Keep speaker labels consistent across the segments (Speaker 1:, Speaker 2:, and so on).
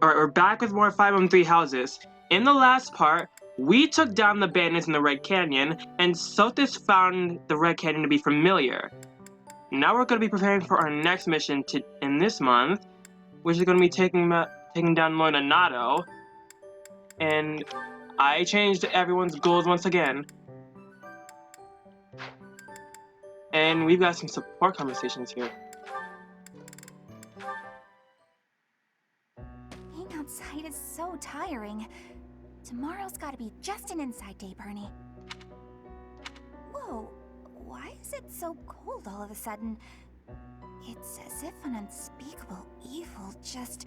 Speaker 1: Alright, we're back with more 513 houses. In the last part, we took down the bandits in the Red Canyon, and Sothis found the Red Canyon to be familiar. Now we're going to be preparing for our next mission in this month, which is going to be taking down Lonato. And I changed everyone's goals once again. And we've got some support conversations here.
Speaker 2: Being outside is so tiring. Tomorrow's gotta be just an inside day, Bernie. Whoa, why is it so cold all of a sudden? It's as if an unspeakable evil just...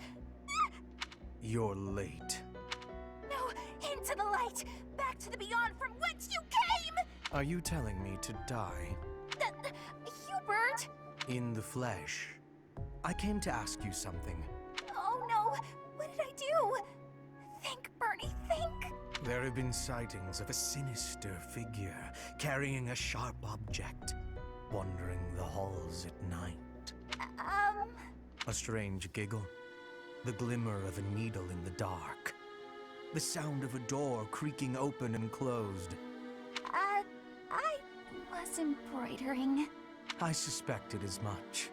Speaker 3: You're late.
Speaker 2: No, into the light! Back to the beyond from whence you came!
Speaker 3: Are you telling me to die?
Speaker 2: Hubert!
Speaker 3: In the flesh. I came to ask you something.
Speaker 2: Oh no, what did I do? Think, Bernie, think!
Speaker 3: There have been sightings of a sinister figure carrying a sharp object, wandering the halls at night. A strange giggle, the glimmer of a needle in the dark, the sound of a door creaking open and closed.
Speaker 2: I was embroidering.
Speaker 3: I suspected as much.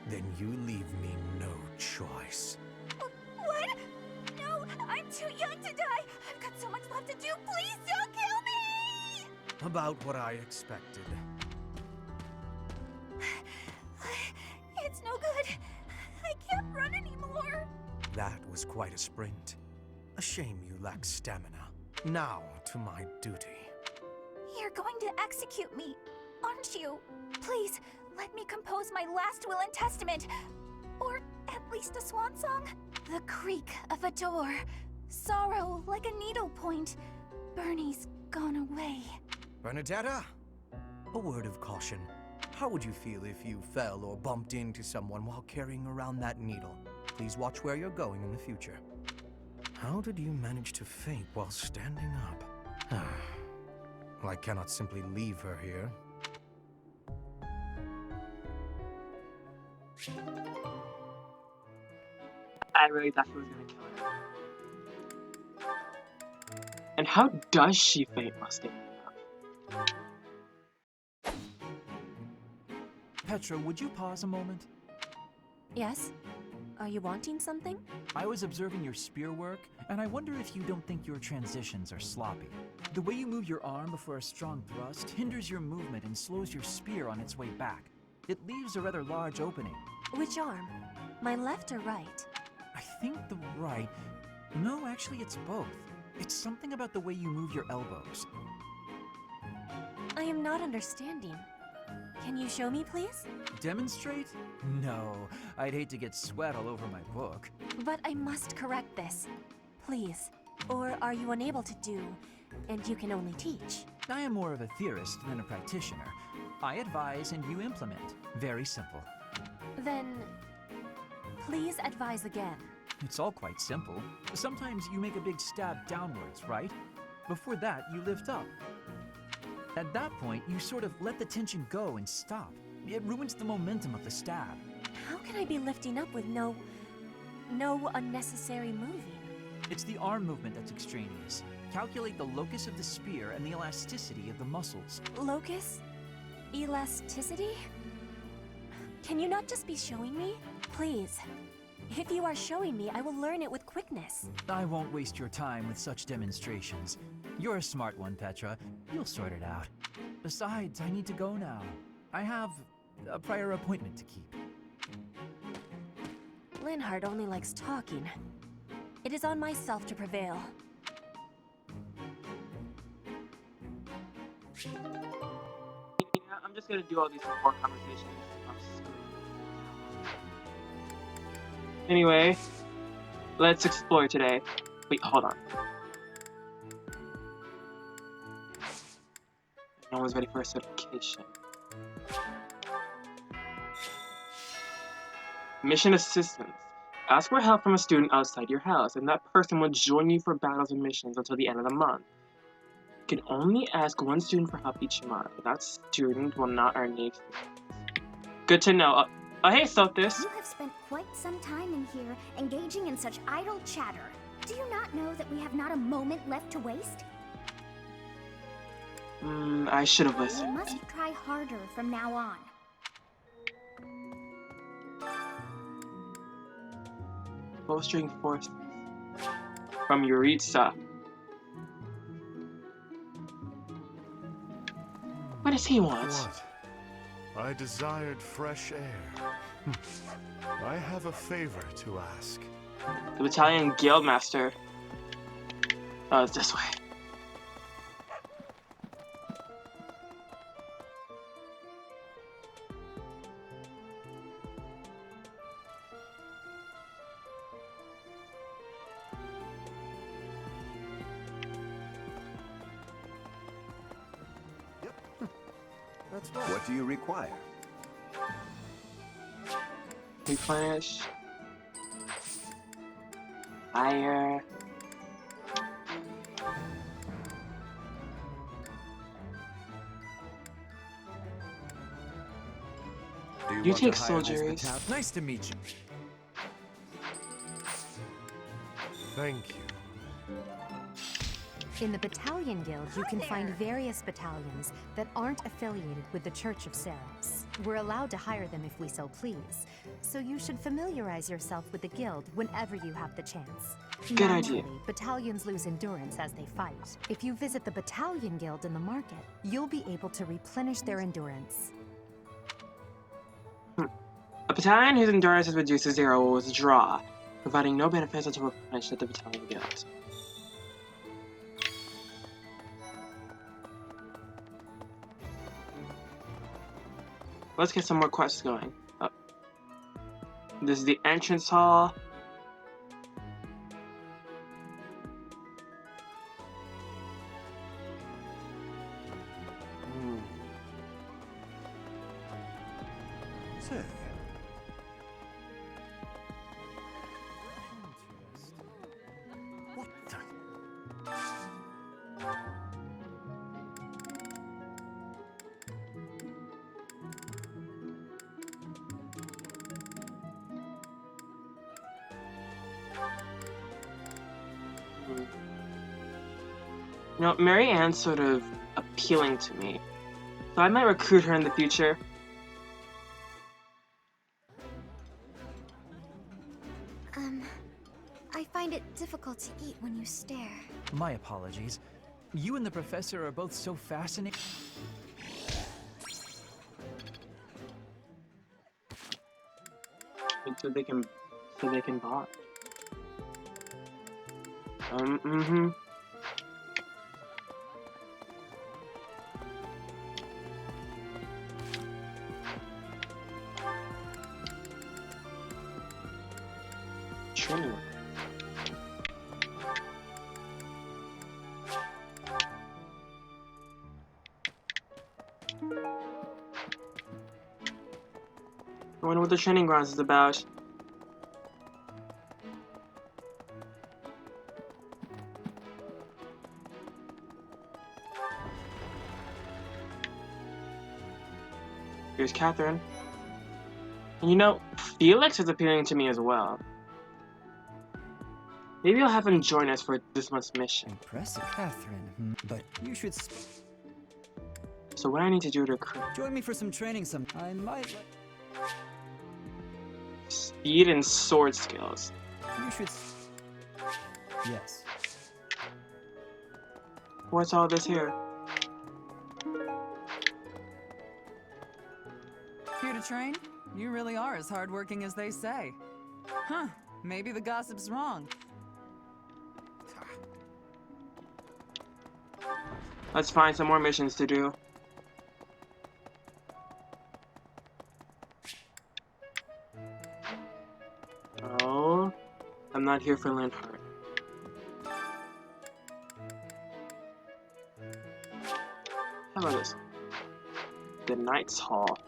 Speaker 3: Then you leave me no choice.
Speaker 2: What? No, I'm too young to die. I've got so much left to do. Please don't kill me!
Speaker 3: About what I expected.
Speaker 2: It's no good. I can't run anymore.
Speaker 3: That was quite a sprint. A shame you lack stamina. Now to my duty.
Speaker 2: You're going to execute me, aren't you? Please, let me compose my last will and testament. Or at least a swan song. The creak of a door. Sorrow like a needle point. Bernie's gone away.
Speaker 3: Bernadetta, a word of caution. How would you feel if you fell or bumped into someone while carrying around that needle? Please watch where you're going in the future. How did you manage to faint while standing up? Well, I cannot simply leave her here.
Speaker 1: I really thought he was going to kill her. And how does she faint while standing up?
Speaker 4: Petra, would you pause a moment?
Speaker 5: Yes? Are you wanting something?
Speaker 4: I was observing your spear work, and I wonder if you don't think your transitions are sloppy. The way you move your arm before a strong thrust hinders your movement and slows your spear on its way back. It leaves a rather large opening.
Speaker 5: Which arm? My left or right?
Speaker 4: I think the right... No, actually it's both. It's something about the way you move your elbows.
Speaker 5: I am not understanding. Can you show me, please?
Speaker 4: Demonstrate? No, I'd hate to get sweat all over my book.
Speaker 5: But I must correct this. Please. Or are you unable to do, and you can only teach?
Speaker 4: I am more of a theorist than a practitioner. I advise and you implement. Very simple.
Speaker 5: Then, please advise again.
Speaker 4: It's all quite simple. Sometimes you make a big stab downwards, right? Before that, you lift up. At that point, you sort of let the tension go and stop. It ruins the momentum of the stab.
Speaker 5: How can I be lifting up with no unnecessary moving?
Speaker 4: It's the arm movement that's extraneous. Calculate the locus of the spear and the elasticity of the muscles.
Speaker 5: Locus? Elasticity? Can you not just be showing me? Please. If you are showing me, I will learn it with quickness.
Speaker 4: I won't waste your time with such demonstrations. You're a smart one, Petra. You'll sort it out. Besides, I need to go now. I have a prior appointment to keep.
Speaker 5: Linhardt only likes talking. It is on myself to prevail.
Speaker 1: Yeah, I'm just going to do all these support conversations. Anyway, let's explore today. Wait, hold on. No one's ready for a certification. Mission assistance. Ask for help from a student outside your house, and that person will join you for battles and missions until the end of the month. You can only ask one student for help each month, but that student will not earn any experience. Good to know. Oh, hey, Sothis.
Speaker 2: You have spent quite some time in here, engaging in such idle chatter. Do you not know that we have not a moment left to waste?
Speaker 1: I should have
Speaker 2: You
Speaker 1: listened.
Speaker 2: must try harder from now on.
Speaker 1: Bowstring Force from Yuritsa. What does he want?
Speaker 6: What? I desired fresh air. I have a favor to ask.
Speaker 1: The battalion guildmaster. Oh, it's this way.
Speaker 6: That's right.
Speaker 7: What do you require?
Speaker 1: Replenish. Fire.
Speaker 7: Do
Speaker 1: You
Speaker 7: want to
Speaker 1: take
Speaker 7: hire this
Speaker 1: soldiers.
Speaker 7: battalion?
Speaker 4: Nice to meet you.
Speaker 6: Thank you.
Speaker 8: In the Battalion Guild, you can find various battalions that aren't affiliated with the Church of Ceres. We're allowed to hire them if we so please, so you should familiarize yourself with the guild whenever you have the chance.
Speaker 1: Good idea.
Speaker 8: Naturally, battalions lose endurance as they fight. If you visit the Battalion Guild in the market, you'll be able to replenish their endurance.
Speaker 1: A battalion whose endurance is reduced to 0 will withdraw, providing no benefits until replenished at the battalion guild. Let's get some more quests going. Oh. This is the entrance hall.
Speaker 7: Say,
Speaker 3: What the?
Speaker 1: You know, Mary Ann's sort of appealing to me, so I might recruit her in the future.
Speaker 2: I find it difficult to eat when you stare.
Speaker 4: My apologies. You and the professor are both so fascinating.
Speaker 1: So they can bond. Training. I wonder what the training grounds is about. Here's Catherine. And you know, Felix is appealing to me as well. Maybe I'll have him join us for this month's mission.
Speaker 9: Impressive, Catherine. But you should
Speaker 1: So what I need to do to recruit
Speaker 9: join me for some training some. I might.
Speaker 1: speed and sword skills.
Speaker 9: You should. Yes.
Speaker 1: What's all this here?
Speaker 10: Here to train? You really are as hardworking as they say. Huh, maybe the gossip's wrong.
Speaker 1: Let's find some more missions to do. Oh, I'm not here for Linhart. How about this? The Knight's Hall.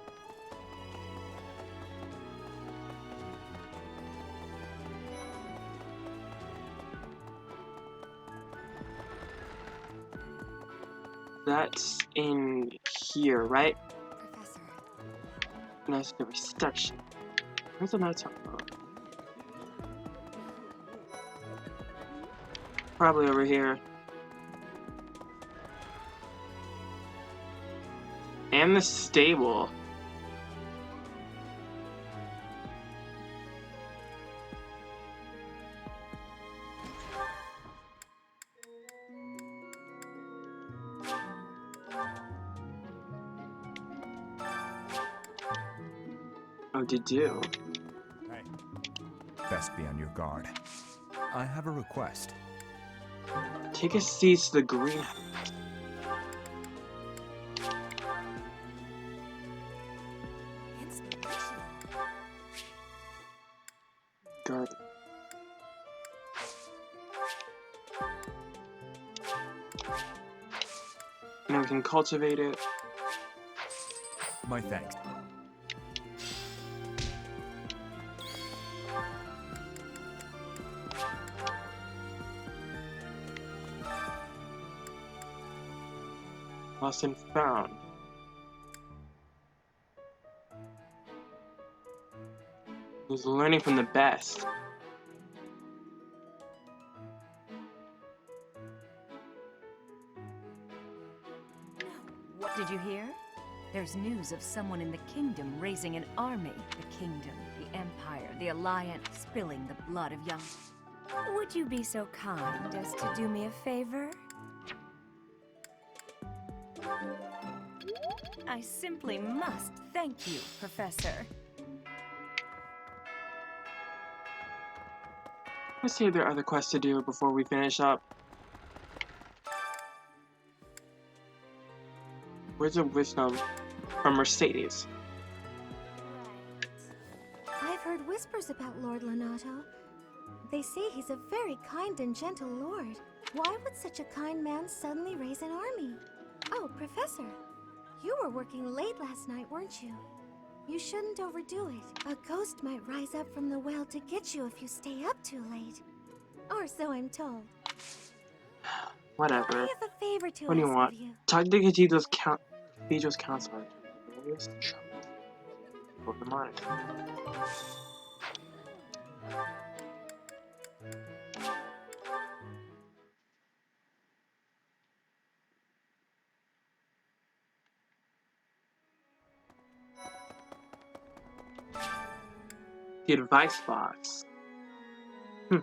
Speaker 1: That's in here, right?
Speaker 2: Professor,
Speaker 1: No, it's the reception. Where's the night? Probably over here. And the stable. Oh, did you?
Speaker 3: Hey. Best be on your guard. I have a request.
Speaker 1: Take a seat to the greenhouse. Garden. Now we can cultivate it.
Speaker 3: My thanks.
Speaker 1: Lost and found. Who's learning from the best.
Speaker 11: What did you hear? There's news of someone in the kingdom raising an army. The kingdom, the empire, the alliance, spilling the blood of young. Would you be so kind as to do me a favor? I simply must thank you, Professor.
Speaker 1: Let's see if there are other quests to do before we finish up. Words of wisdom from Mercedes.
Speaker 12: I've heard whispers about Lord Lonato. They say he's a very kind and gentle lord. Why would such a kind man suddenly raise an army? Oh, Professor, you were working late last night, weren't you? You shouldn't overdo it. A ghost might rise up from the well to get you if you stay up too late. Or so I'm told.
Speaker 1: Whatever.
Speaker 12: I have a favor to
Speaker 1: What do you
Speaker 12: ask
Speaker 1: want?
Speaker 12: of you.
Speaker 1: Talk to the cathedral's counselor. Various troubles. Both the minds. The advice box. And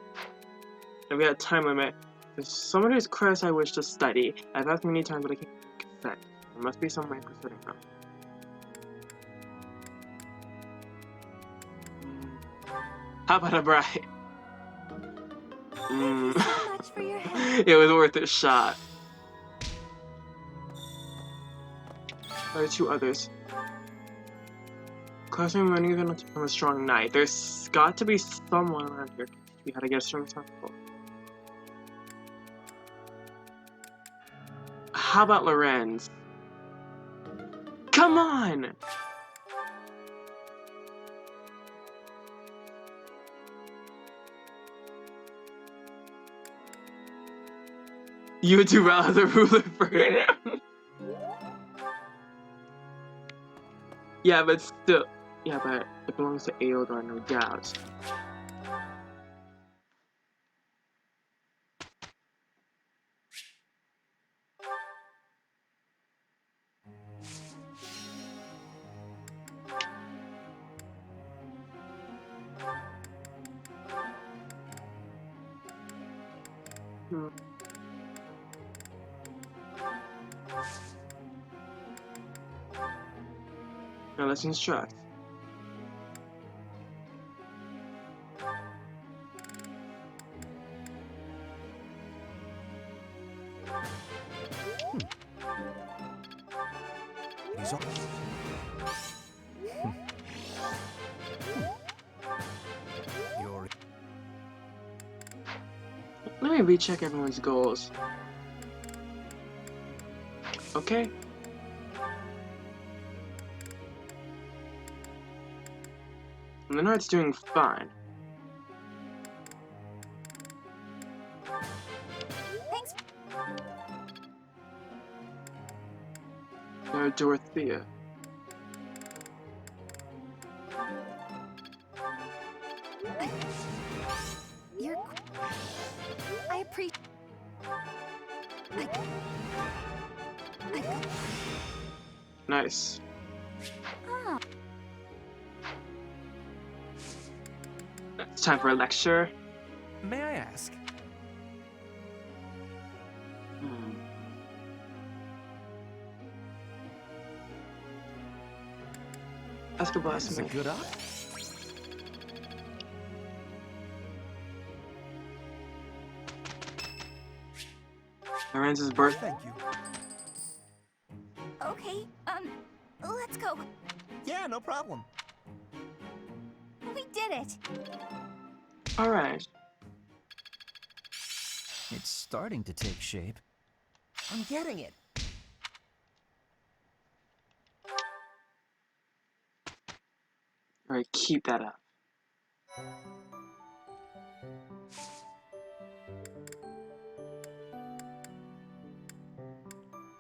Speaker 1: we got a time limit. There's someone whose quest I wish to study. I've asked many times, but I can't consent. There must be some way of persuading them. How about a bride?
Speaker 12: Thank you so much for your help.
Speaker 1: It was worth a shot. There are two others. Classroom running is going to become a strong knight. There's got to be someone around here to teach me how to get a strong temple. How about Lorenz? Come on! You would do well as a ruler for him. Yeah, but still. Yeah, but it belongs to Aeldor, no doubt. Now let's instruct.
Speaker 3: He's on. You're.
Speaker 1: Let me recheck everyone's goals. Okay. Leonard's doing fine.
Speaker 2: Thanks.
Speaker 1: Dorothea.
Speaker 2: appreciate.
Speaker 1: Nice.
Speaker 2: Oh.
Speaker 1: It's time for a lecture.
Speaker 3: May I ask?
Speaker 1: Ask a
Speaker 3: This is a
Speaker 1: blasphemy.
Speaker 3: good eye.
Speaker 1: Lorenzo's birth.
Speaker 3: Thank you.
Speaker 2: Okay, let's go.
Speaker 3: Yeah, no problem.
Speaker 2: We did it.
Speaker 1: All right.
Speaker 4: It's starting to take shape.
Speaker 3: I'm getting it.
Speaker 1: All right, keep that up.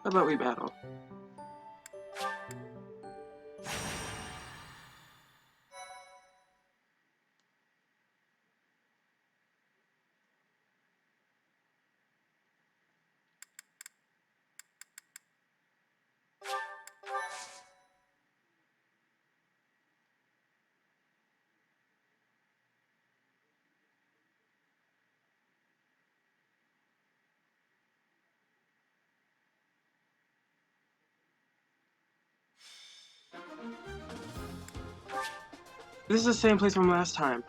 Speaker 1: How about we battle? This is the same place from last time.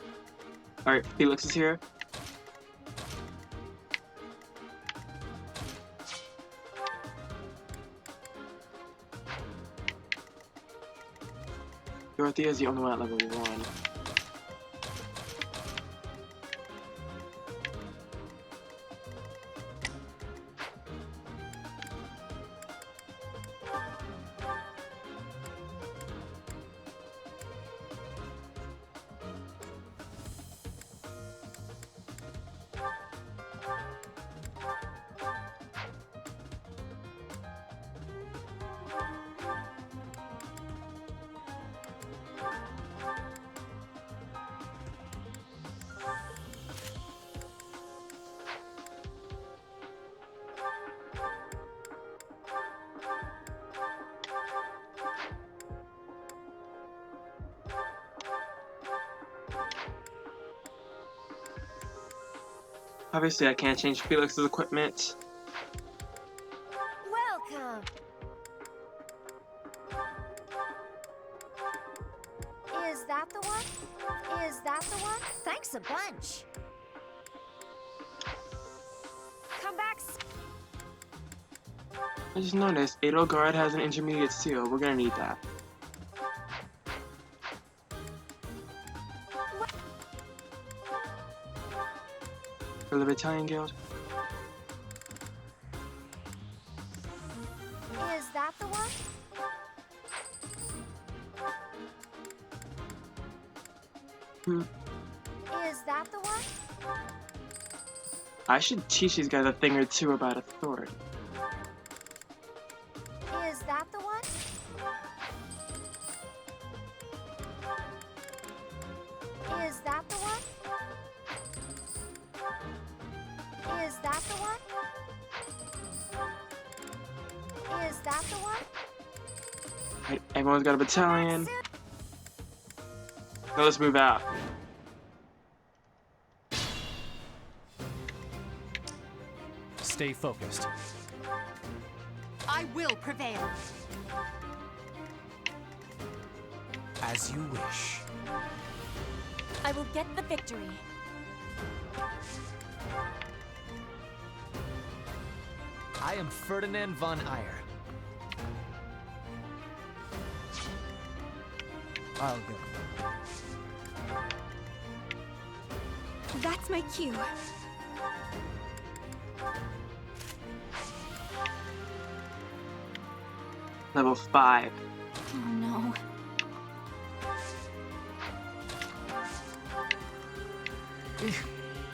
Speaker 1: Alright, Felix is here. Dorothea is the only one at level 1. Obviously, I can't change Felix's equipment.
Speaker 12: Welcome. Is that the one? Is that the one? Thanks a bunch. Come back.
Speaker 1: I just noticed Edelgard has an intermediate seal. We're gonna need that. For the Battalion Guild.
Speaker 12: Is that the one? Is that the one?
Speaker 1: I should teach these guys a thing or two about authority.
Speaker 12: Is that the one? Is that the one? Is that the one? Is that the one?
Speaker 1: Right, everyone's got a battalion. Now let's move out.
Speaker 3: Stay focused.
Speaker 8: I will prevail.
Speaker 3: As you wish.
Speaker 5: I will get the victory.
Speaker 3: I am Ferdinand von Eyre. I'll go.
Speaker 5: That's my cue.
Speaker 1: Level 5.
Speaker 2: Oh no.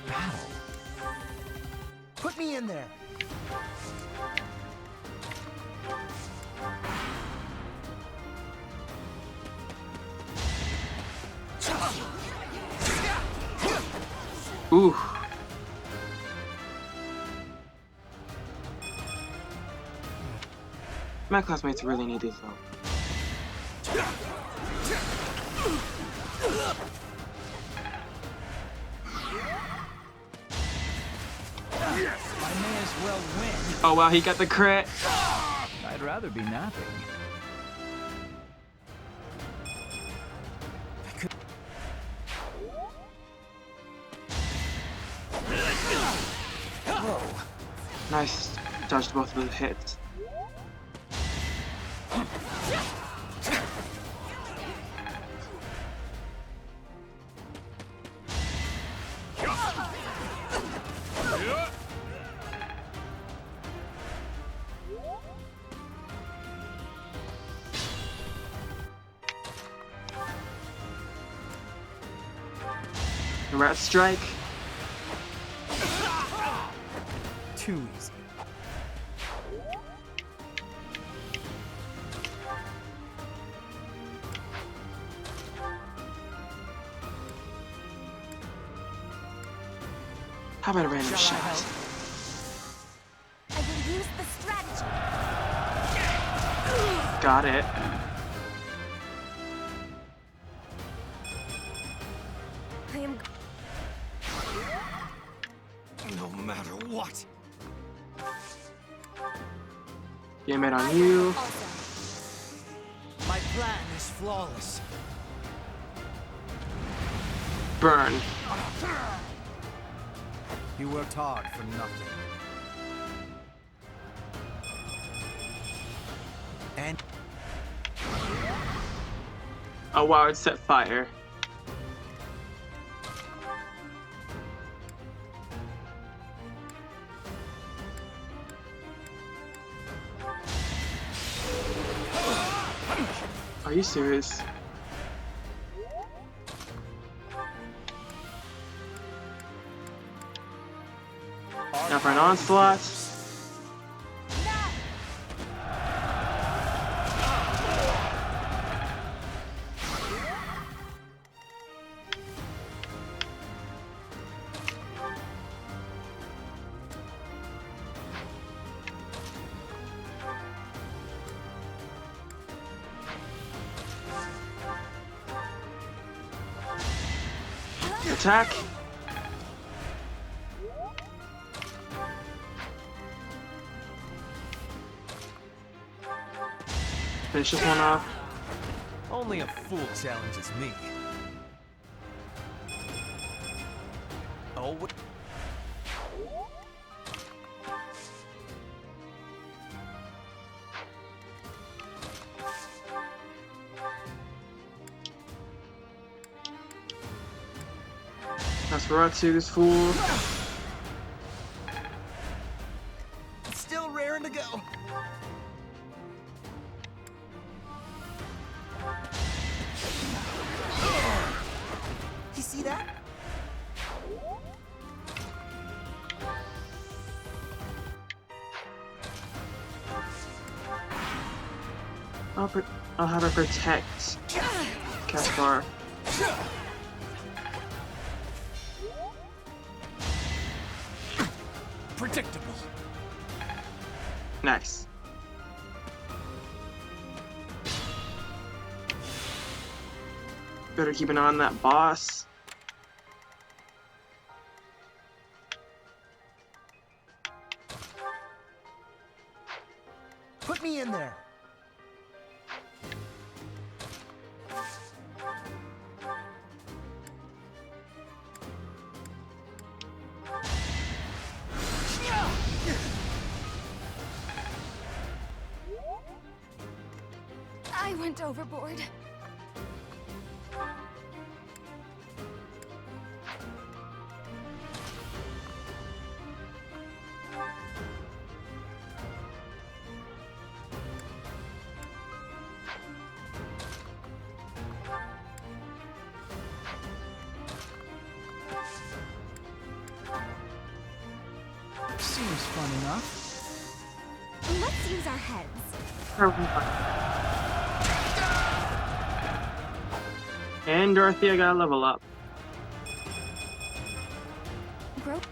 Speaker 3: Battle. Put me in there.
Speaker 1: Ooh. My classmates really need these though.
Speaker 4: I may as well win.
Speaker 1: Oh wow, he got the crit.
Speaker 4: I'd rather be napping.
Speaker 9: Whoa.
Speaker 1: Nice. Dodged both of the hits. Rat strike.
Speaker 9: Too easy.
Speaker 1: How about a random shot?
Speaker 2: I will use the strategy.
Speaker 1: Got it.
Speaker 5: I am.
Speaker 3: No matter what.
Speaker 1: Game it on you.
Speaker 3: My plan is flawless.
Speaker 1: Burn.
Speaker 3: You worked hard for nothing. And
Speaker 1: Oh wow, it set fire. Are you serious? Now for an onslaught. Attack. Finish this one off.
Speaker 3: only a fool challenges me. Oh,
Speaker 1: Nosferatu, this fool.
Speaker 3: it's still raring to go. You see that?
Speaker 1: I'll have her protect Caspar.
Speaker 3: Predictable.
Speaker 1: Nice. Better keep an eye on that boss.
Speaker 3: Put me in there.
Speaker 2: I went overboard.
Speaker 9: Seems fun enough.
Speaker 2: Let's use our heads.
Speaker 1: And Dorothea got a level up.
Speaker 2: Grope.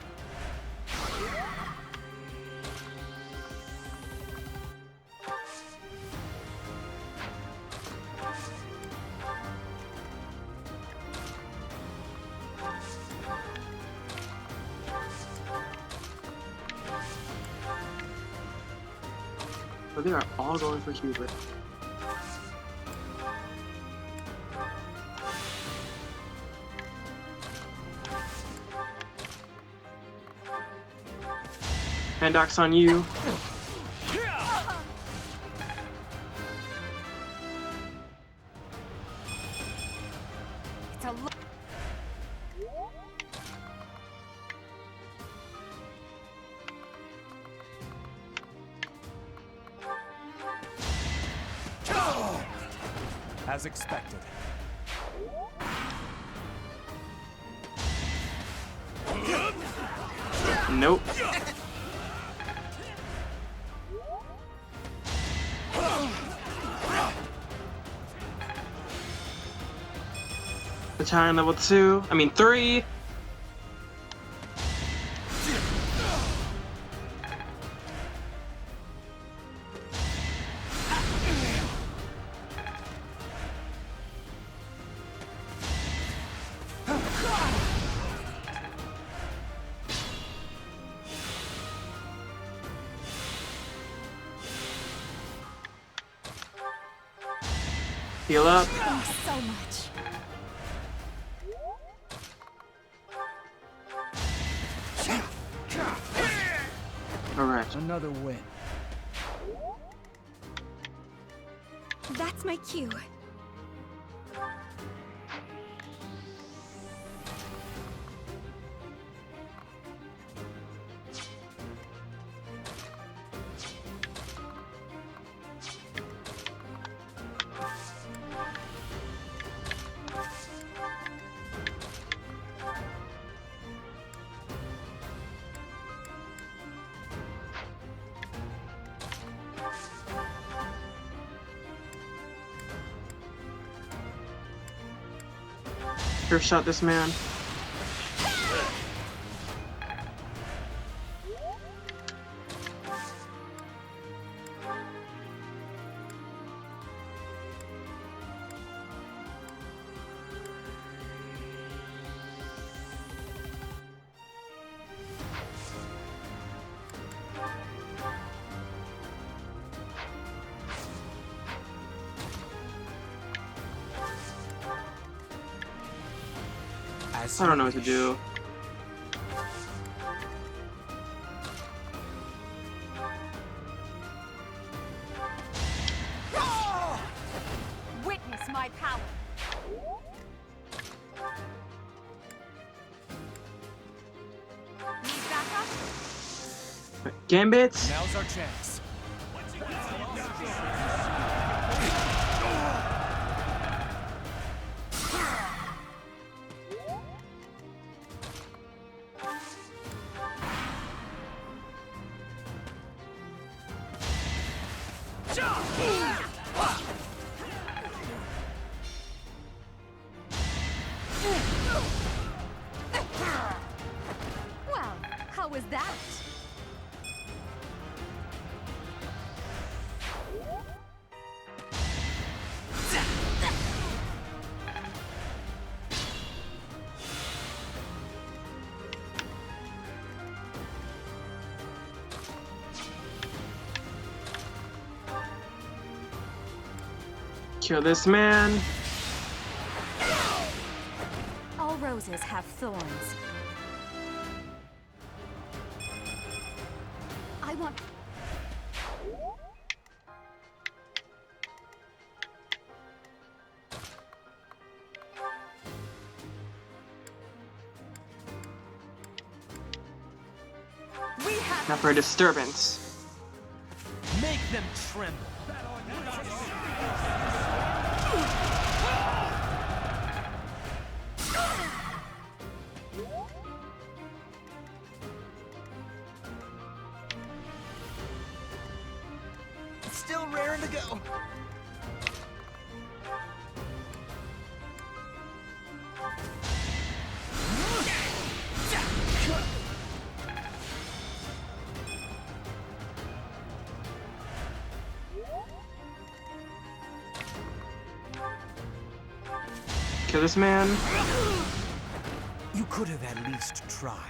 Speaker 1: So they are all going for Hubert. Hand axe on you.
Speaker 5: It's a lo-
Speaker 3: As expected.
Speaker 1: Nope. Battalion level 2. I mean 3. Heal up.
Speaker 2: Thanks so much.
Speaker 1: Alright.
Speaker 9: Another win.
Speaker 2: That's my cue.
Speaker 1: First shot this man. I don't know what to do.
Speaker 5: Witness my power. Need backup?
Speaker 1: Gambits?
Speaker 3: Now's our chance.
Speaker 8: Well, how was that?
Speaker 1: Kill this man.
Speaker 5: All roses have thorns.
Speaker 2: I want...
Speaker 5: We have
Speaker 1: Not for a disturbance.
Speaker 3: Make them tremble. Still raring to go.
Speaker 1: Kill this man.
Speaker 3: You could have at least tried.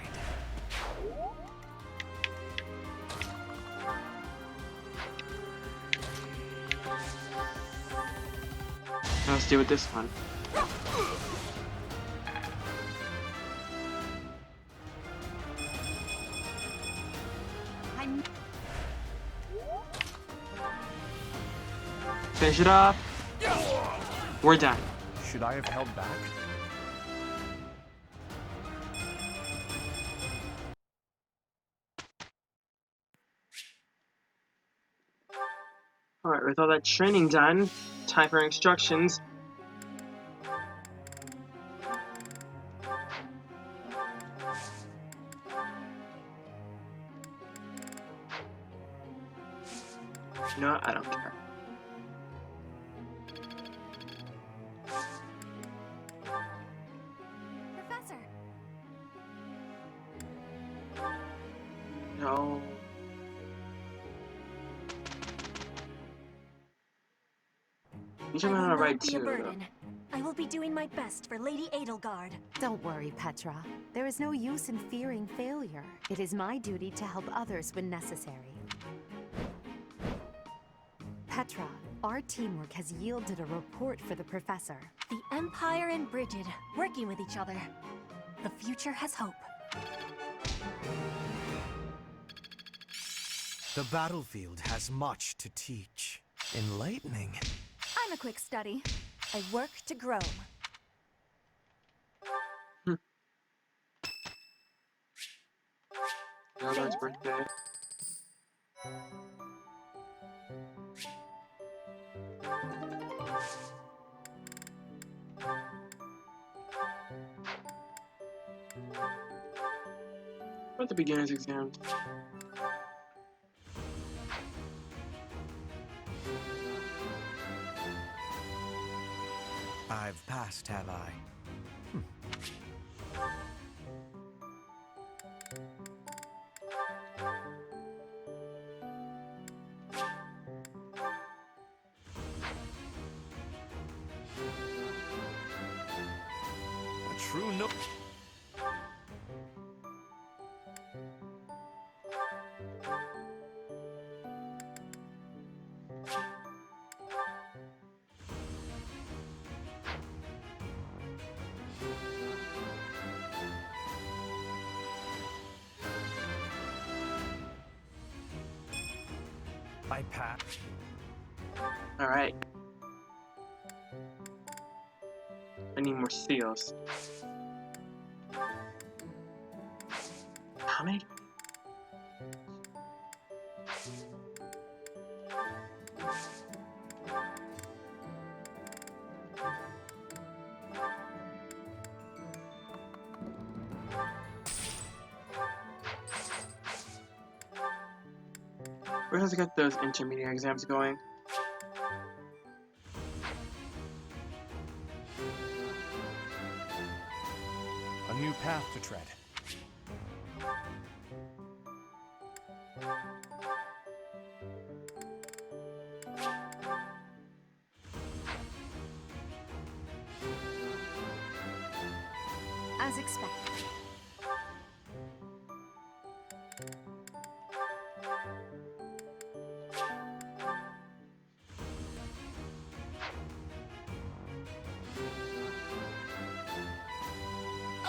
Speaker 1: let's do with this one. Finish it up. We're done.
Speaker 6: Should I have held back?
Speaker 1: Alright, with all that training done, time for instructions. No, I don't care.
Speaker 2: Professor!
Speaker 1: No. You should
Speaker 5: I will
Speaker 1: want to
Speaker 5: not
Speaker 1: ride
Speaker 5: be a
Speaker 1: too.
Speaker 5: burden. I will be doing my best for Lady Edelgard.
Speaker 8: Don't worry, Petra. There is no use in fearing failure. It is my duty to help others when necessary. Petra, our teamwork has yielded a report for the professor.
Speaker 5: The Empire and Brigid, working with each other. The future has hope.
Speaker 3: The battlefield has much to teach. Enlightening.
Speaker 2: I'm a quick study.
Speaker 5: I work to grow.
Speaker 1: Eldard's birthday. What the beginner's exam?
Speaker 3: I've passed, have I?
Speaker 6: A true no.
Speaker 3: I passed.
Speaker 1: Alright. I need more seals. How many? Where has it got those intermediate exams going?
Speaker 6: A new path to tread.
Speaker 8: As expected.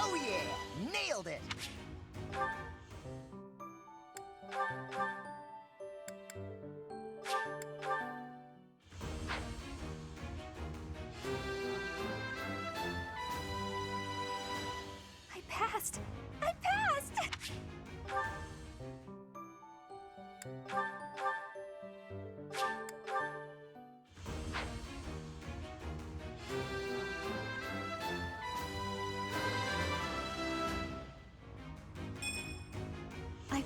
Speaker 13: Oh yeah! Nailed it!
Speaker 2: I passed! I passed!
Speaker 8: I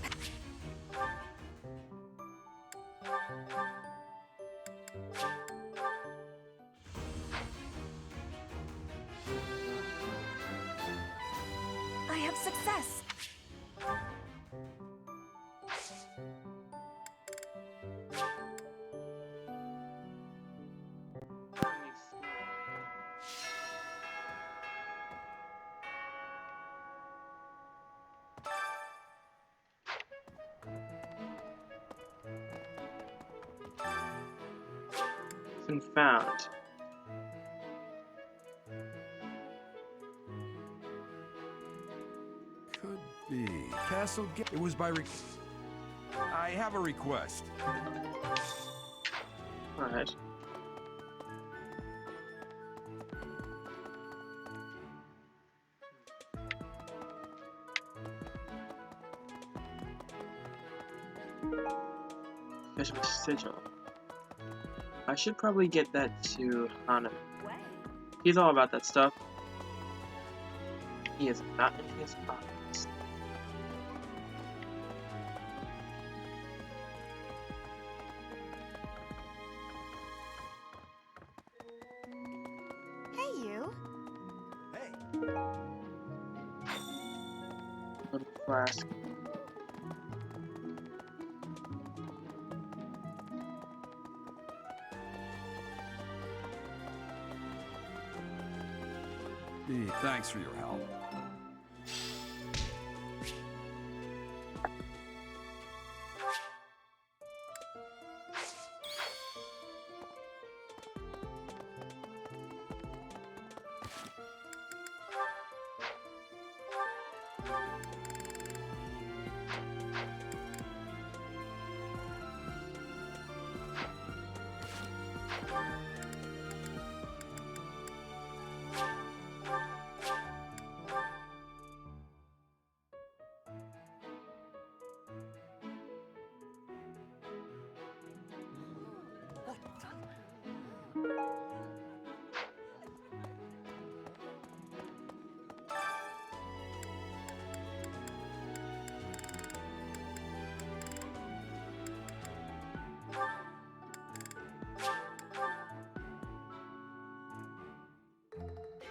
Speaker 5: I have success.
Speaker 1: Been found.
Speaker 14: castle get? It was by I have a request.
Speaker 1: Alright. Special sigil. I should probably get that to Hana. He's all about that stuff. He is not in his pockets.
Speaker 12: Hey, you.
Speaker 1: Little flask.
Speaker 14: Thanks for your help.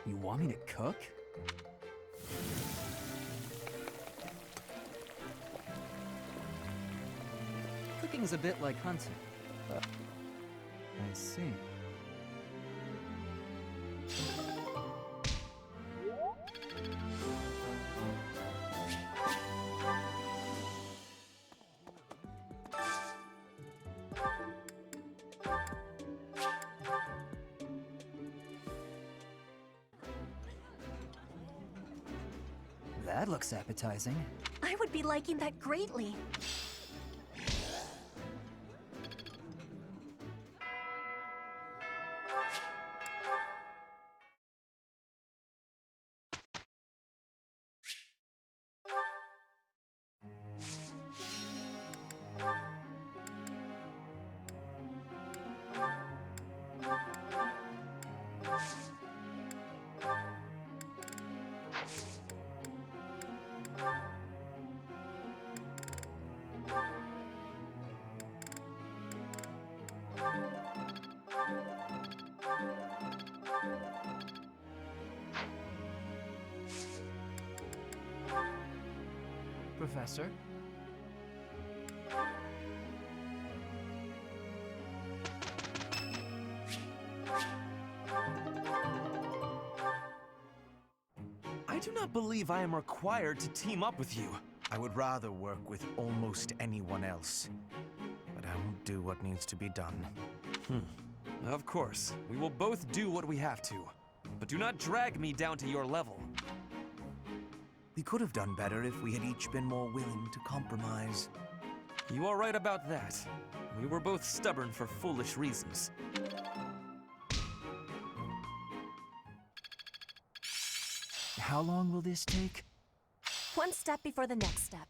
Speaker 4: You want me to cook?
Speaker 9: Cooking's a bit like hunting. I see. That looks appetizing.
Speaker 5: I would be liking that greatly.
Speaker 9: Professor?
Speaker 15: I do not believe I am required to team up with you.
Speaker 3: I would rather work with almost anyone else. But I won't do what needs to be done.
Speaker 15: Of course, we will both do what we have to. But do not drag me down to your level.
Speaker 3: We could have done better if we had each been more willing to compromise.
Speaker 15: You are right about that. We were both stubborn for foolish reasons.
Speaker 4: How long will this take?
Speaker 5: One step before the next step.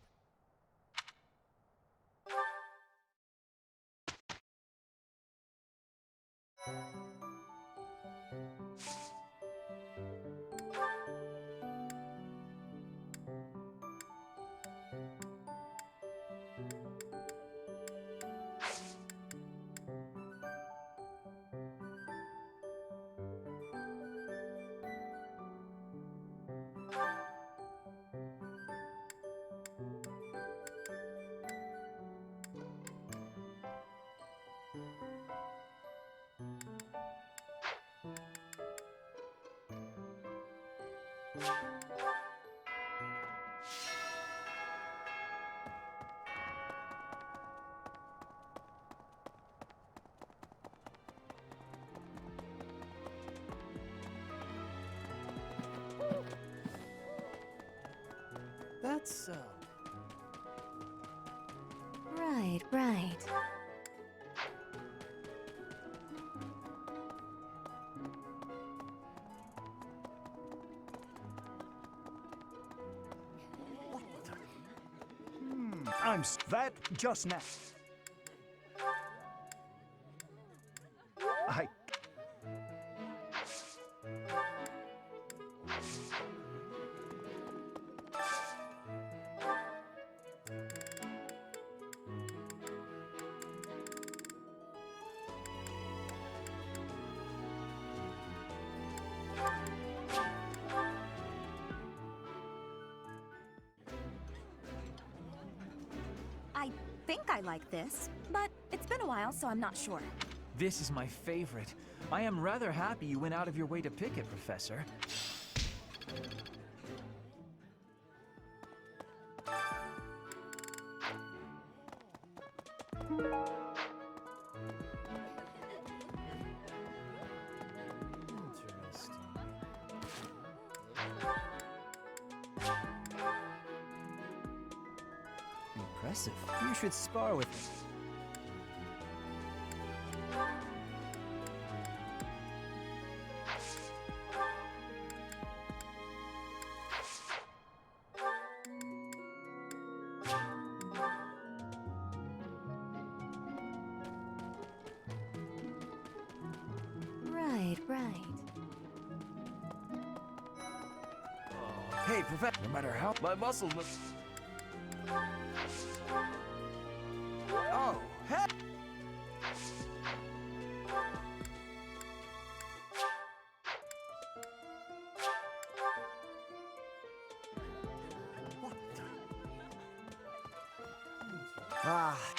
Speaker 9: That's,
Speaker 11: Right, right.
Speaker 16: That just now. I...
Speaker 5: I think I like this, but it's been a while, so I'm not sure.
Speaker 4: This is my favorite. I am rather happy you went out of your way to pick it, Professor.
Speaker 9: Impressive. You should spar with me.
Speaker 11: Right, right.
Speaker 15: Hey, Professor, no matter how my muscles must... Oh, hey!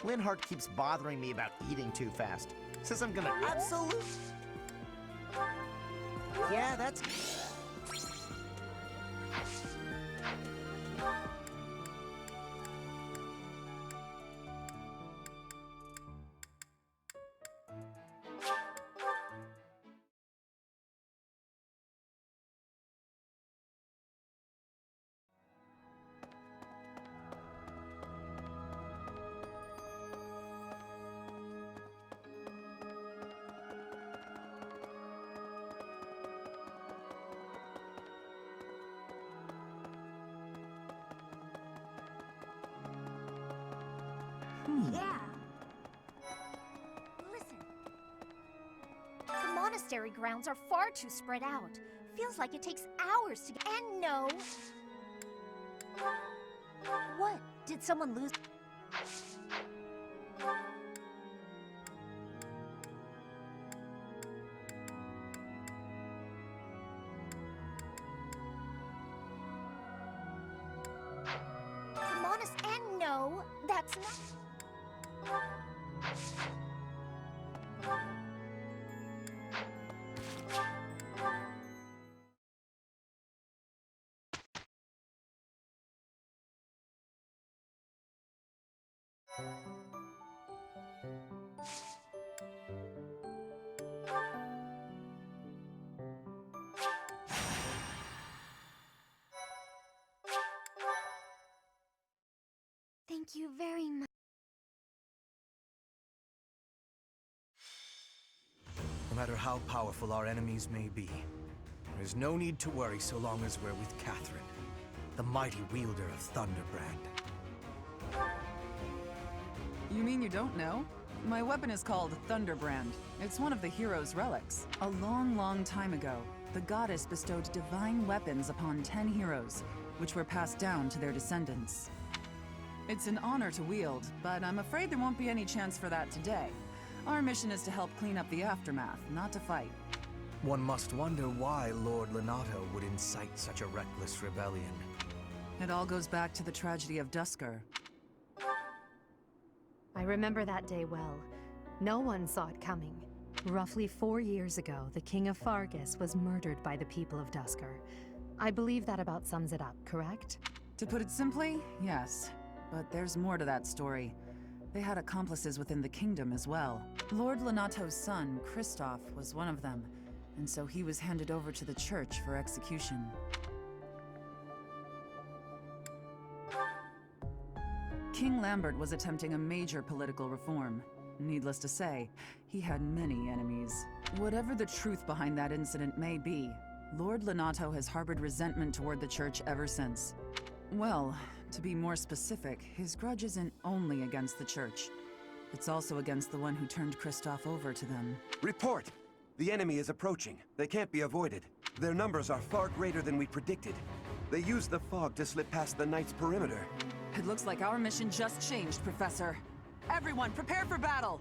Speaker 13: Linhart keeps bothering me about eating too fast. Says I'm gonna absolutely... Yeah, that's...
Speaker 2: Yeah. Listen. The monastery grounds are far too spread out. Feels like it takes hours to get... And no. What? Did someone lose... The monastery... And no, that's not... Thank you very much.
Speaker 3: No matter how powerful our enemies may be, there's no need to worry so long as we're with Catherine, the mighty wielder of Thunderbrand.
Speaker 10: You mean you don't know? My weapon is called Thunderbrand. It's one of the hero's relics. A long, long time ago, the goddess bestowed divine weapons upon 10 heroes, which were passed down to their descendants. It's an honor to wield, but I'm afraid there won't be any chance for that today. Our mission is to help clean up the aftermath, not to fight.
Speaker 3: One must wonder why Lord Lonato would incite such a reckless rebellion.
Speaker 10: It all goes back to the tragedy of Dusker.
Speaker 8: I remember that day well. No one saw it coming. Roughly 4 years ago, the King of Fargus was murdered by the people of Dusker. I believe that about sums it up, correct?
Speaker 10: To put it simply, yes. But there's more to that story. They had accomplices within the kingdom as well. Lord Lonato's son, Kristoff, was one of them, and so he was handed over to the church for execution. King Lambert was attempting a major political reform. Needless to say, he had many enemies. Whatever the truth behind that incident may be, Lord Lonato has harbored resentment toward the church ever since. Well, to be more specific, his grudge isn't only against the church. It's also against the one who turned Kristoff over to them.
Speaker 17: Report! The enemy is approaching. They can't be avoided. Their numbers are far greater than we predicted. They used the fog to slip past the Knight's perimeter.
Speaker 10: It looks like our mission just changed, Professor. Everyone, prepare for battle!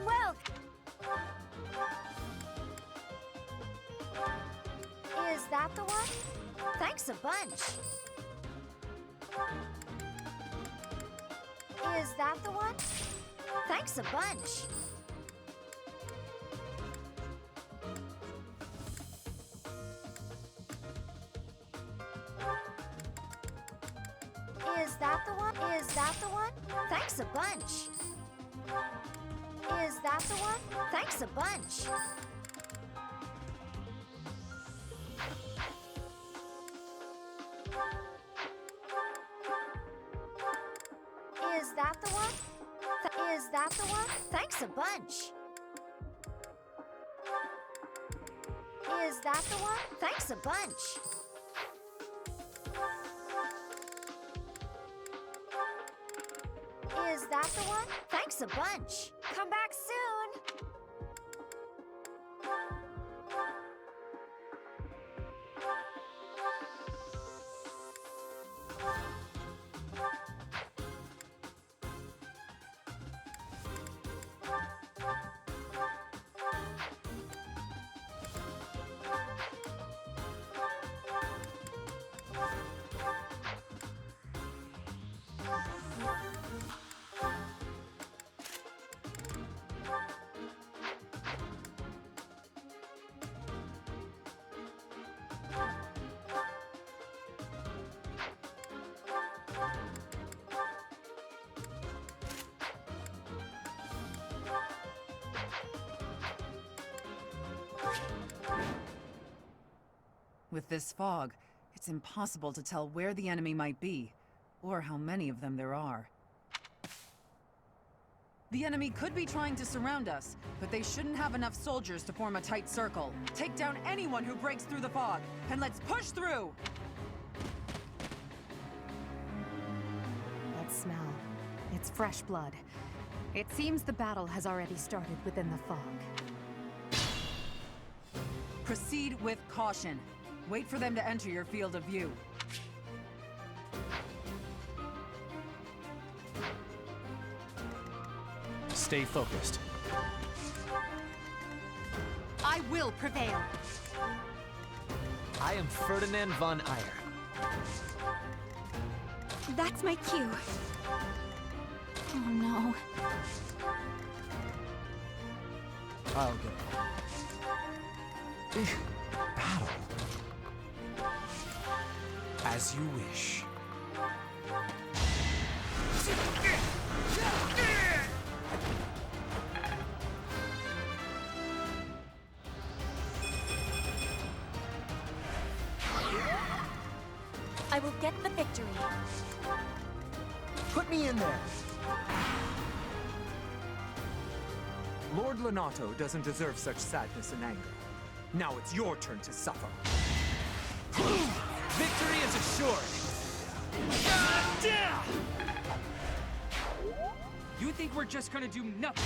Speaker 2: Well, is that the one? Thanks a bunch. Is that the one? Thanks a bunch. Is that the one? Is that the one? Thanks a bunch. Is that the one? Thanks a bunch. Is that the one? Is that the one? Thanks a bunch. Is that the one? Thanks a bunch. Is that the one? Thanks a bunch. Come back soon.
Speaker 10: With this fog, it's impossible to tell where the enemy might be, or how many of them there are. The enemy could be trying to surround us, but they shouldn't have enough soldiers to form a tight circle. Take down anyone who breaks through the fog, and let's push through!
Speaker 8: That smell. It's fresh blood. It seems the battle has already started within the fog.
Speaker 10: Proceed with caution. Wait for them to enter your field of view.
Speaker 4: Stay focused.
Speaker 8: I will prevail.
Speaker 4: I am Ferdinand von Eyre.
Speaker 2: That's my cue. Oh no.
Speaker 4: I'll go. Battle. As you wish.
Speaker 5: I will get the victory.
Speaker 9: Put me in there! Lord Lonato doesn't deserve such sadness and anger. Now it's your turn to suffer.
Speaker 15: Victory is assured!
Speaker 14: You think we're just gonna do nothing?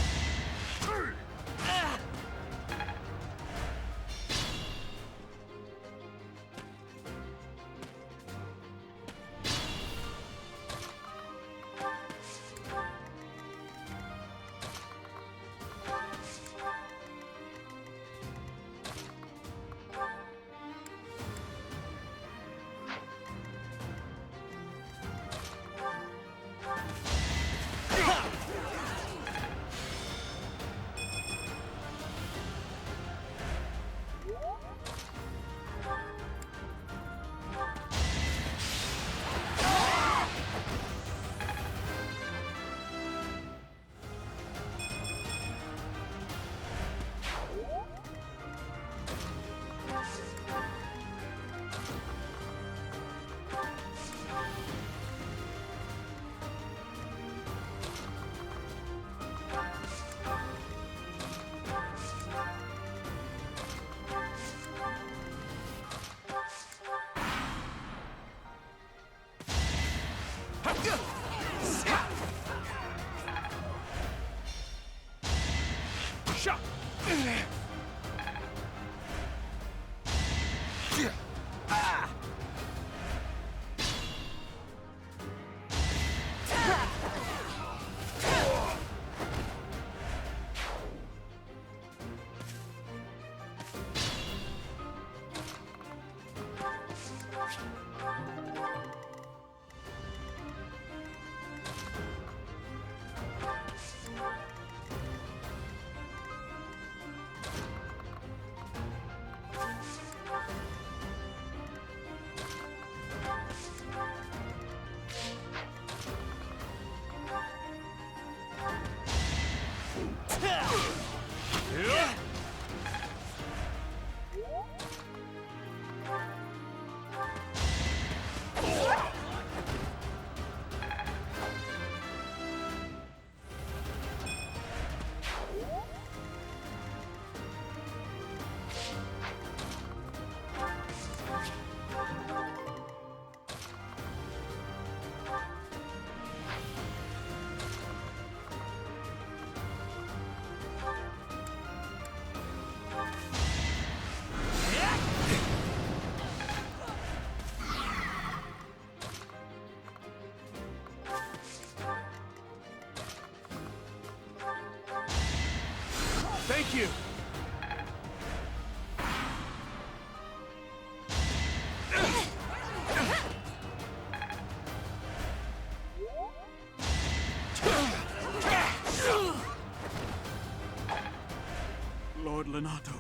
Speaker 16: Lord Lonato.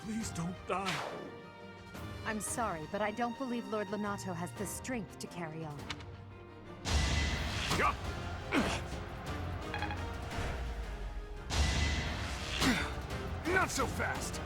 Speaker 16: Please don't die.
Speaker 8: I'm sorry, but I don't believe Lord Lonato has the strength to carry on.
Speaker 6: Not so fast!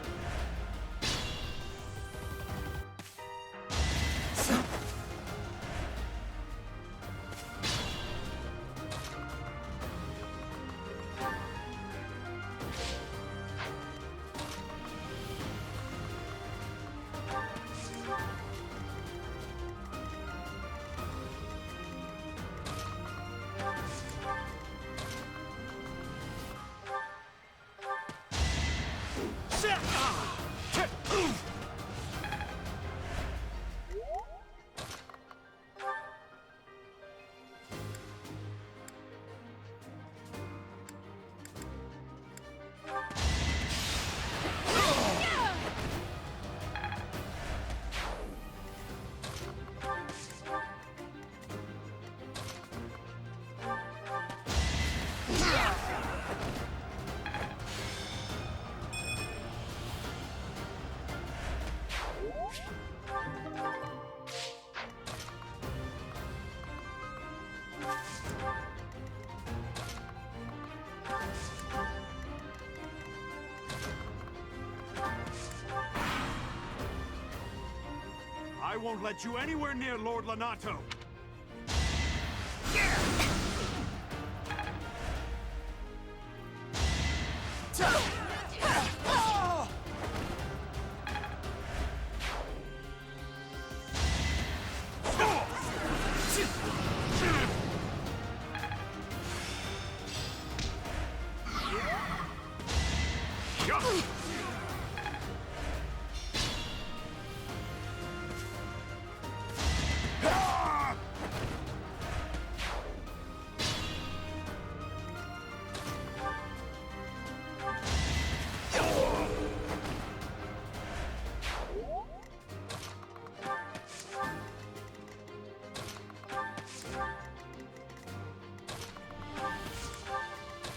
Speaker 16: I won't let you anywhere near Lord Lonato.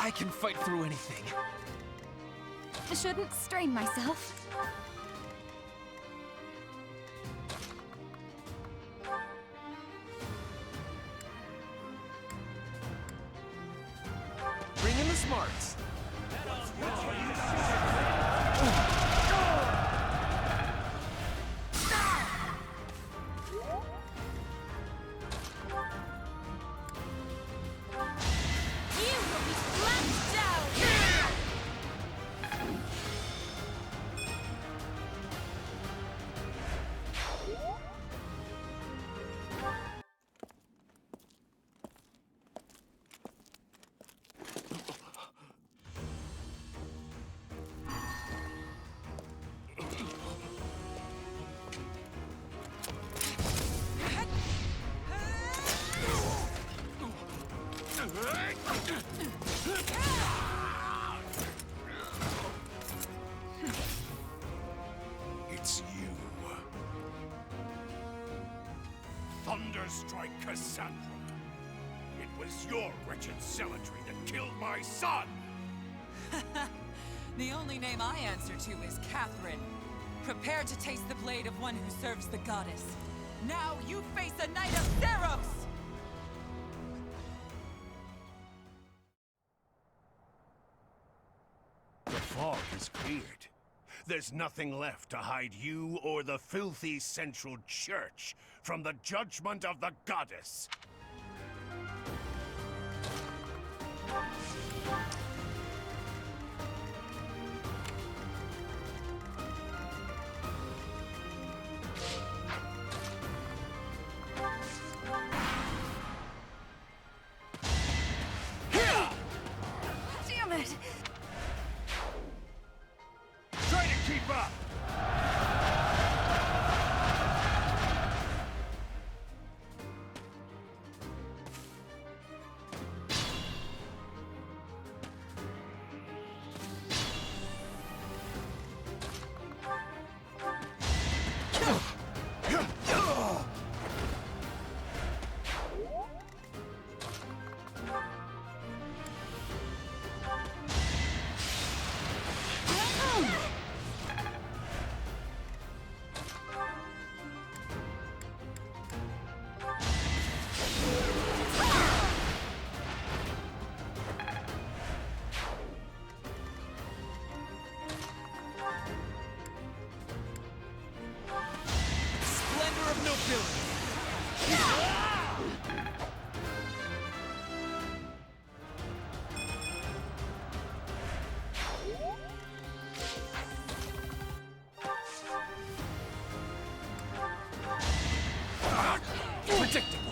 Speaker 15: I can fight through anything.
Speaker 2: I shouldn't strain myself.
Speaker 15: Bring in the smarts.
Speaker 6: It's you. Thunderstrike Cassandra. It was your wretched zealotry that killed my son!
Speaker 10: The only name I answer to is Catherine. Prepare to taste the blade of one who serves the goddess. Now you face a knight of Theros!
Speaker 6: The fog is cleared. There's nothing left to hide you or the filthy Central Church from the judgment of the goddess.
Speaker 2: Damn it!
Speaker 6: Try to keep up!
Speaker 15: Predictable.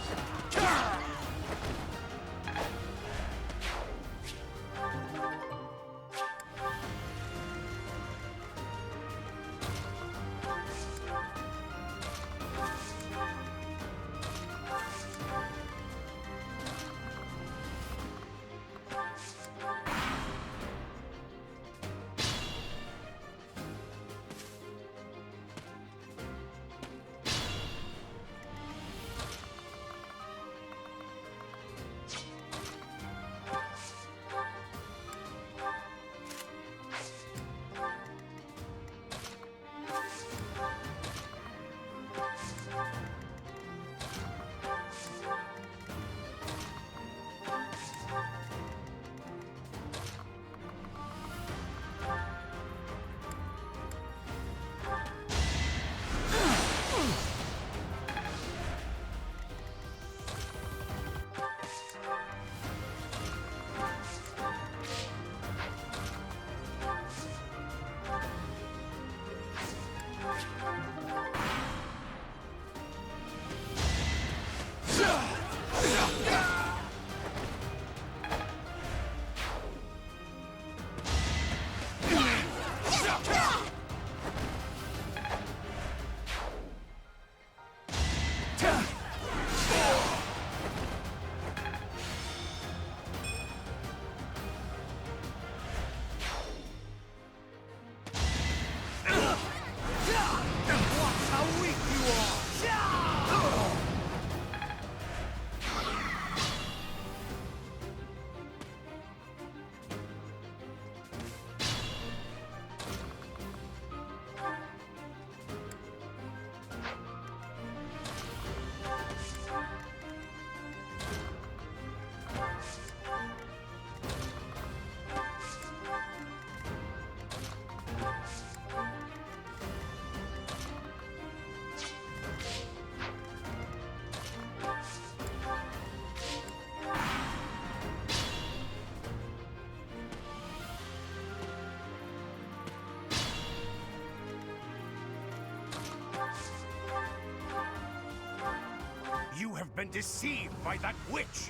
Speaker 6: You have been deceived by that witch!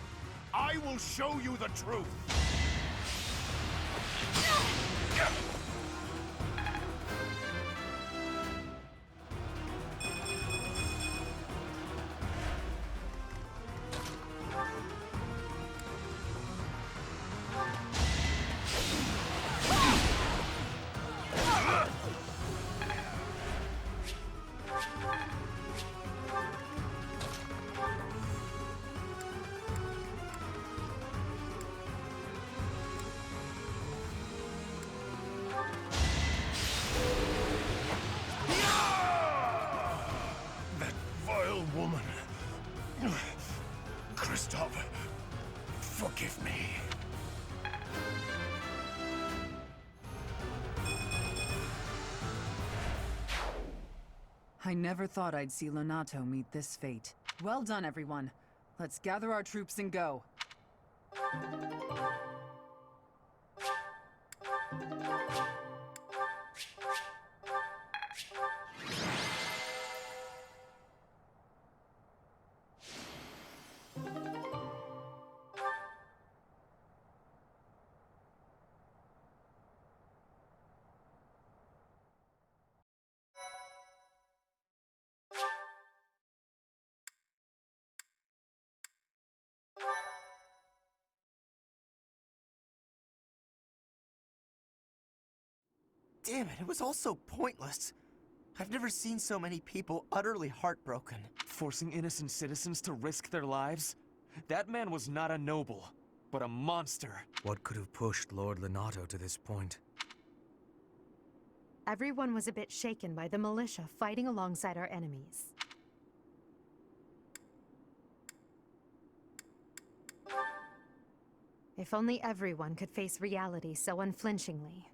Speaker 6: I will show you the truth! Woman. Christoph, forgive me.
Speaker 10: I never thought I'd see Lonato meet this fate. Well done, everyone. Let's gather our troops and go.
Speaker 13: Damn it, it was all so pointless. I've never seen so many people utterly heartbroken.
Speaker 15: Forcing innocent citizens to risk their lives? That man was not a noble, but a monster.
Speaker 3: What could have pushed Lord Lonato to this point?
Speaker 8: Everyone was a bit shaken by the militia fighting alongside our enemies. If only everyone could face reality so unflinchingly.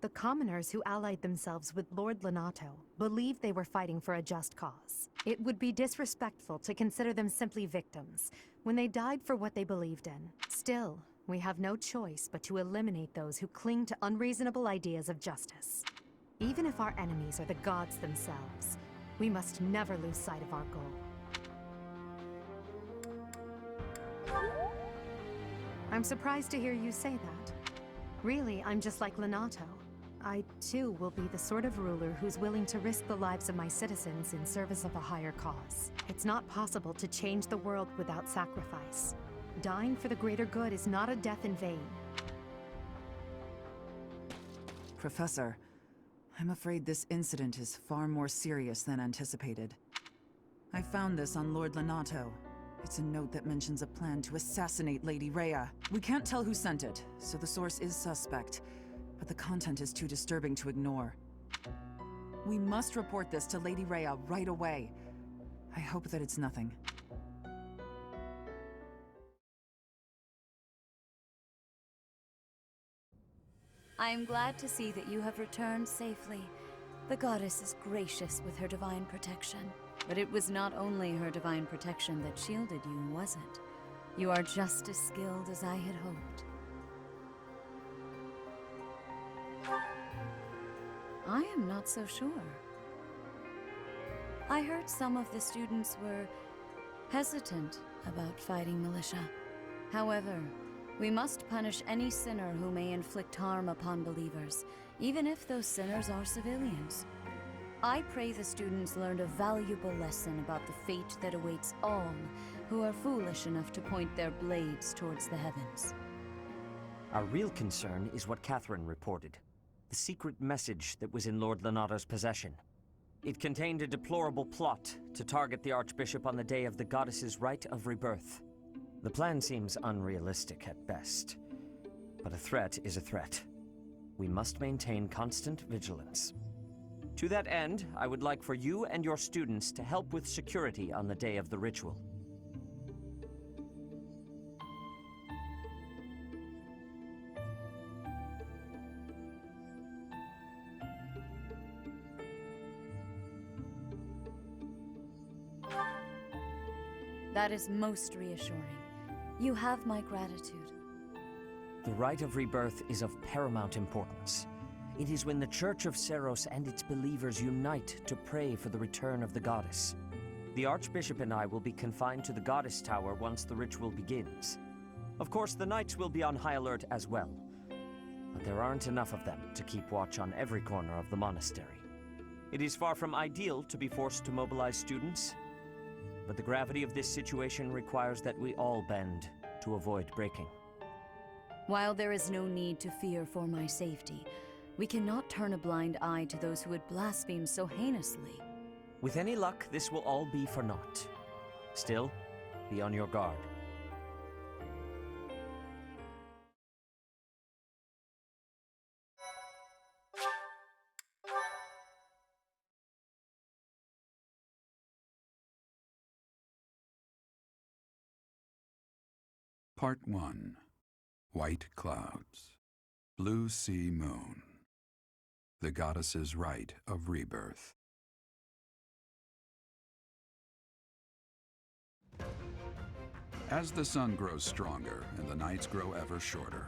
Speaker 8: The commoners who allied themselves with Lord Lonato believed they were fighting for a just cause. It would be disrespectful to consider them simply victims when they died for what they believed in. Still, we have no choice but to eliminate those who cling to unreasonable ideas of justice. Even if our enemies are the gods themselves, we must never lose sight of our goal. I'm surprised to hear you say that. Really, I'm just like Lonato. I, too, will be the sort of ruler who's willing to risk the lives of my citizens in service of a higher cause. It's not possible to change the world without sacrifice. Dying for the greater good is not a death in vain.
Speaker 10: Professor, I'm afraid this incident is far more serious than anticipated. I found this on Lord Lonato. It's a note that mentions a plan to assassinate Lady Rhea. We can't tell who sent it, so the source is suspect, but the content is too disturbing to ignore. We must report this to Lady Rhea right away. I hope that it's nothing.
Speaker 11: I am glad to see that you have returned safely. The goddess is gracious with her divine protection. But it was not only her divine protection that shielded you, was it? You are just as skilled as I had hoped. I am not so sure. I heard some of the students were hesitant about fighting militia. However, we must punish any sinner who may inflict harm upon believers, even if those sinners are civilians. I pray the students learned a valuable lesson about the fate that awaits all who are foolish enough to point their blades towards the heavens.
Speaker 18: Our real concern is what Catherine reported. The secret message that was in Lord Lonato's possession. It contained a deplorable plot to target the Archbishop on the day of the goddess's rite of rebirth. The plan seems unrealistic at best, but a threat is a threat. We must maintain constant vigilance. To that end, I would like for you and your students to help with security on the day of the ritual.
Speaker 11: That is most reassuring. You have my gratitude.
Speaker 18: The rite of rebirth is of paramount importance. It is when the Church of Seiros and its believers unite to pray for the return of the goddess. The Archbishop and I will be confined to the Goddess Tower once the ritual begins. Of course, the knights will be on high alert as well, but there aren't enough of them to keep watch on every corner of the monastery. It is far from ideal to be forced to mobilize students, but the gravity of this situation requires that we all bend to avoid breaking.
Speaker 11: While there is no need to fear for my safety, we cannot turn a blind eye to those who would blaspheme so heinously.
Speaker 18: With any luck, this will all be for naught. Still, be on your guard.
Speaker 19: Part 1. White Clouds. Blue Sea Moon. The Goddess's Rite of Rebirth. As the sun grows stronger and the nights grow ever shorter,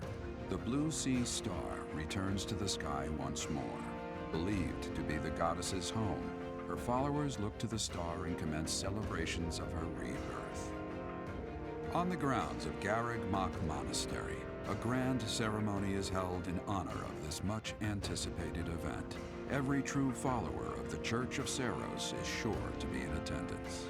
Speaker 19: the Blue Sea Star returns to the sky once more. Believed to be the goddess's home, her followers look to the star and commence celebrations of her rebirth. On the grounds of Garreg Mach Monastery, a grand ceremony is held in honor of this much-anticipated event. Every true follower of the Church of Seiros is sure to be in attendance.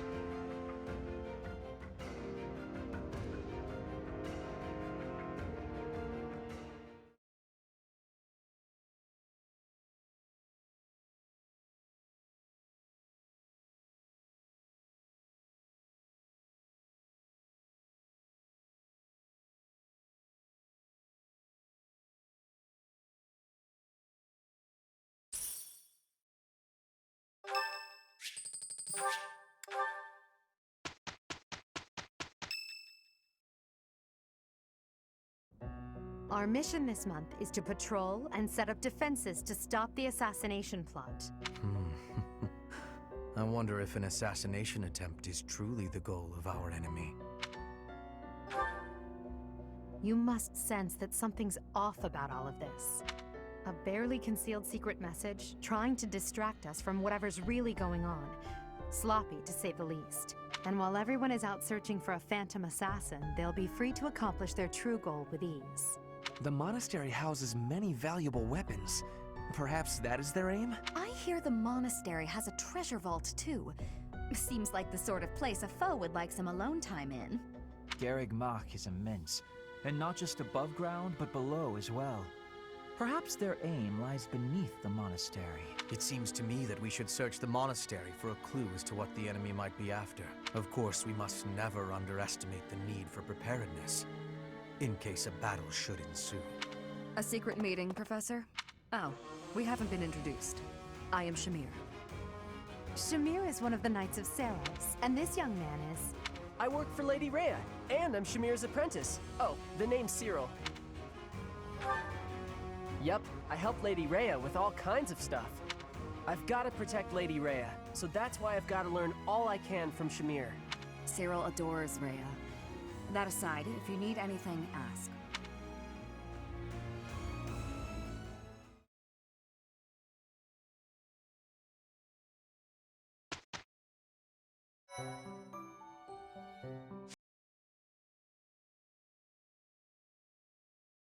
Speaker 8: Our mission this month is to patrol and set up defenses to stop the assassination plot.
Speaker 3: I wonder if an assassination attempt is truly the goal of our enemy.
Speaker 8: You must sense that something's off about all of this. A barely concealed secret message, trying to distract us from whatever's really going on. Sloppy, to say the least. And while everyone is out searching for a phantom assassin, they'll be free to accomplish their true goal with ease.
Speaker 15: The monastery houses many valuable weapons. Perhaps that is their aim?
Speaker 2: I hear the monastery has a treasure vault, too. Seems like the sort of place a foe would like some alone time in.
Speaker 4: Garreg Mach is immense, and not just above ground, but below as well. Perhaps their aim lies beneath the monastery.
Speaker 3: It seems to me that we should search the monastery for a clue as to what the enemy might be after. Of course, we must never underestimate the need for preparedness, in case a battle should ensue.
Speaker 10: A secret meeting, Professor? Oh, we haven't been introduced. I am Shamir.
Speaker 8: Shamir is one of the Knights of Saros, and this young man is...
Speaker 20: I work for Lady Rhea, and I'm Shamir's apprentice. Oh, the name's Cyril. Yep, I help Lady Rhea with all kinds of stuff. I've got to protect Lady Rhea, so that's why I've got to learn all I can from
Speaker 10: Shamir. Cyril adores Rhea. That aside, if you need anything, ask.